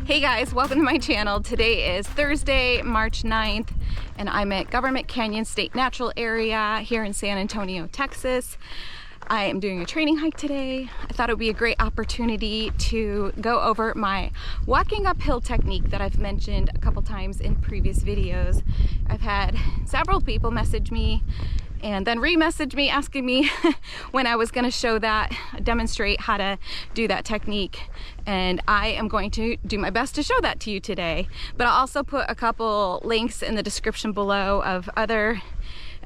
Hey guys, welcome to my channel. Today is Thursday, March 9th, and I'm at Government Canyon State Natural Area here in San Antonio, Texas. I am doing a training hike today. I thought it would be a great opportunity to go over my walking uphill technique that I've mentioned a couple times in previous videos. I've had several people message me and then re-message me asking me when I was going to show that, demonstrate how to do that technique. And I am going to do my best to show that to you today. But I'll also put a couple links in the description below of other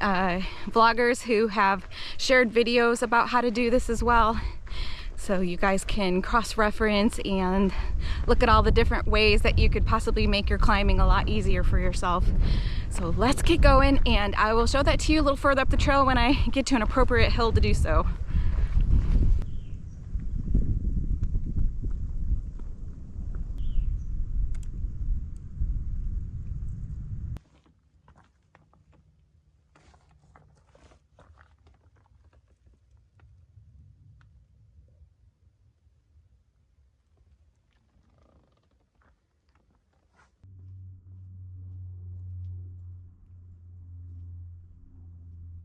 vloggers who have shared videos about how to do this as well. So you guys can cross-reference and look at all the different ways that you could possibly make your climbing a lot easier for yourself. So let's get going, and I will show that to you a little further up the trail when I get to an appropriate hill to do so.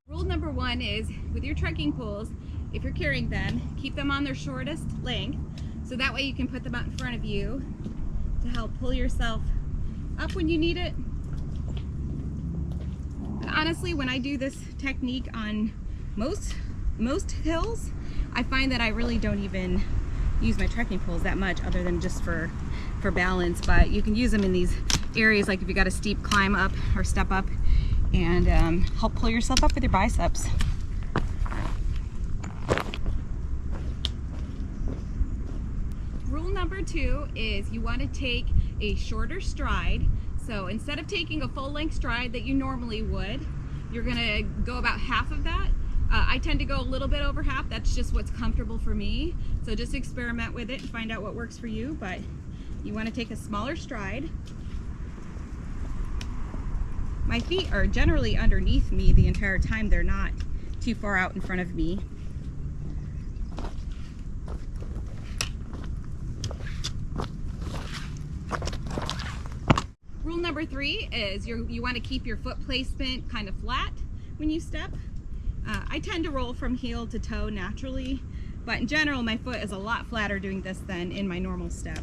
Rule number one is, with your trekking poles, if you're carrying them, keep them on their shortest length, so that way you can put them out in front of you to help pull yourself up when you need it. And honestly, when I do this technique on most hills, I find that I really don't even use my trekking poles that much, other than just for balance. But you can use them in these areas, like if you got a steep climb up or step up, and help pull yourself up with your biceps. Rule number two is you want to take a shorter stride. So instead of taking a full-length stride that you normally would, you're gonna go about half of that. I tend to go a little bit over half. That's just what's comfortable for me. So just experiment with it and find out what works for you, but you want to take a smaller stride. My feet are generally underneath me the entire time. They're not too far out in front of me. Rule number three is you want to keep your foot placement kind of flat when you step. I tend to roll from heel to toe naturally, but in general my foot is a lot flatter doing this than in my normal step.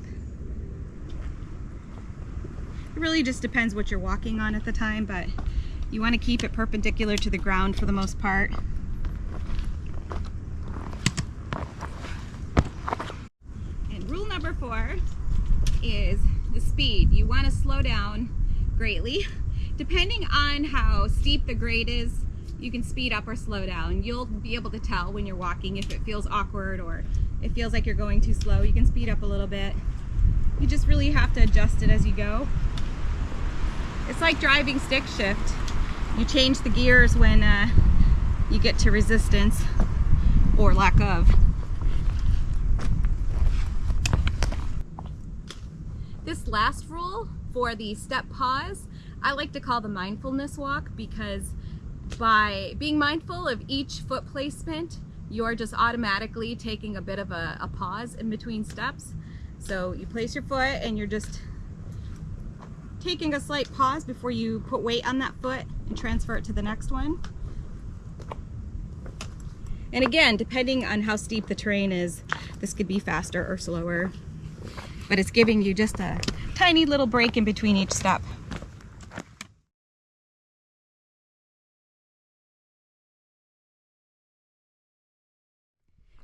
It really just depends what you're walking on at the time, but you want to keep it perpendicular to the ground for the most part. And rule number four is the speed. You want to slow down greatly. Depending on how steep the grade is, you can speed up or slow down. You'll be able to tell when you're walking if it feels awkward or it feels like you're going too slow. You can speed up a little bit. You just really have to adjust it as you go. It's like driving stick shift. You change the gears when you get to resistance or lack of. This last rule for the step pause, I like to call the mindfulness walk, because by being mindful of each foot placement, you're just automatically taking a bit of a pause in between steps. So you place your foot and you're just taking a slight pause before you put weight on that foot and transfer it to the next one. And again, depending on how steep the terrain is, this could be faster or slower, but it's giving you just a tiny little break in between each step.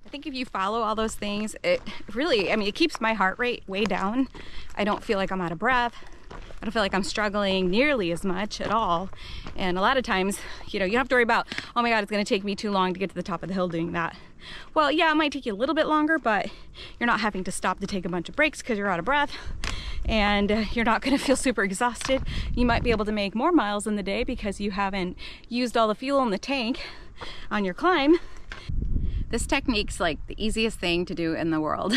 I think if you follow all those things, it really, it keeps my heart rate way down. I don't feel like I'm out of breath. I don't feel like I'm struggling nearly as much at all. And a lot of times, you don't have to worry about, oh my God, it's gonna take me too long to get to the top of the hill doing that. Well, yeah, it might take you a little bit longer, but you're not having to stop to take a bunch of breaks because you're out of breath, and you're not gonna feel super exhausted. You might be able to make more miles in the day because you haven't used all the fuel in the tank on your climb. This technique's like the easiest thing to do in the world.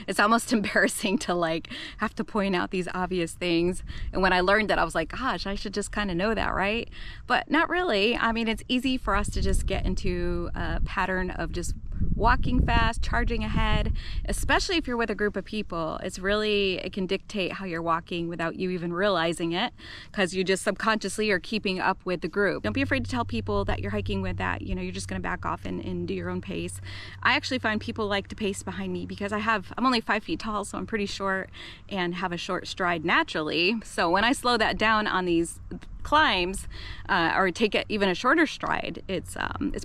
It's almost embarrassing to have to point out these obvious things. And when I learned that, I was like, gosh, I should just kind of know that, right? But not really. It's easy for us to just get into a pattern of just walking fast, charging ahead, especially if you're with a group of people. It can dictate how you're walking without you even realizing it, because you just subconsciously are keeping up with the group. Don't be afraid to tell people that you're hiking with that, you know, you're just gonna back off and do your own pace. I actually find people like to pace behind me because I'm only 5 feet tall, so I'm pretty short and have a short stride naturally. So when I slow that down on these climbs or take it even a shorter stride, it's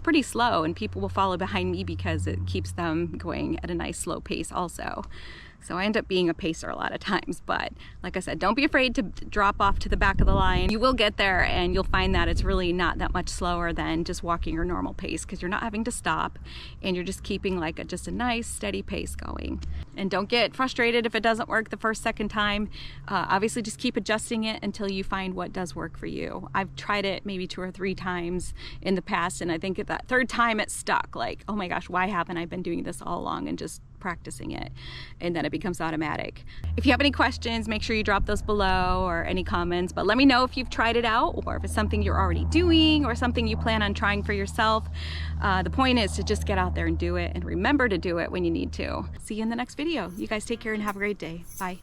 pretty slow, and people will follow behind me because it keeps them going at a nice slow pace also. So I end up being a pacer a lot of times, but like I said, don't be afraid to drop off to the back of the line. You will get there, and you'll find that it's really not that much slower than just walking your normal pace, because you're not having to stop and you're just keeping like just a nice steady pace going. And don't get frustrated if it doesn't work the first, second time. Obviously just keep adjusting it until you find what does work for you. I've tried it maybe 2 or 3 times in the past, and I think at that 3rd time it stuck. Like, oh my gosh, why haven't I been doing this all along and just practicing it? And then it becomes automatic. If you have any questions, make sure you drop those below, or any comments, but let me know if you've tried it out, or if it's something you're already doing or something you plan on trying for yourself. The point is to just get out there and do it, and remember to do it when you need to. See you in the next video. You guys take care and have a great day. Bye.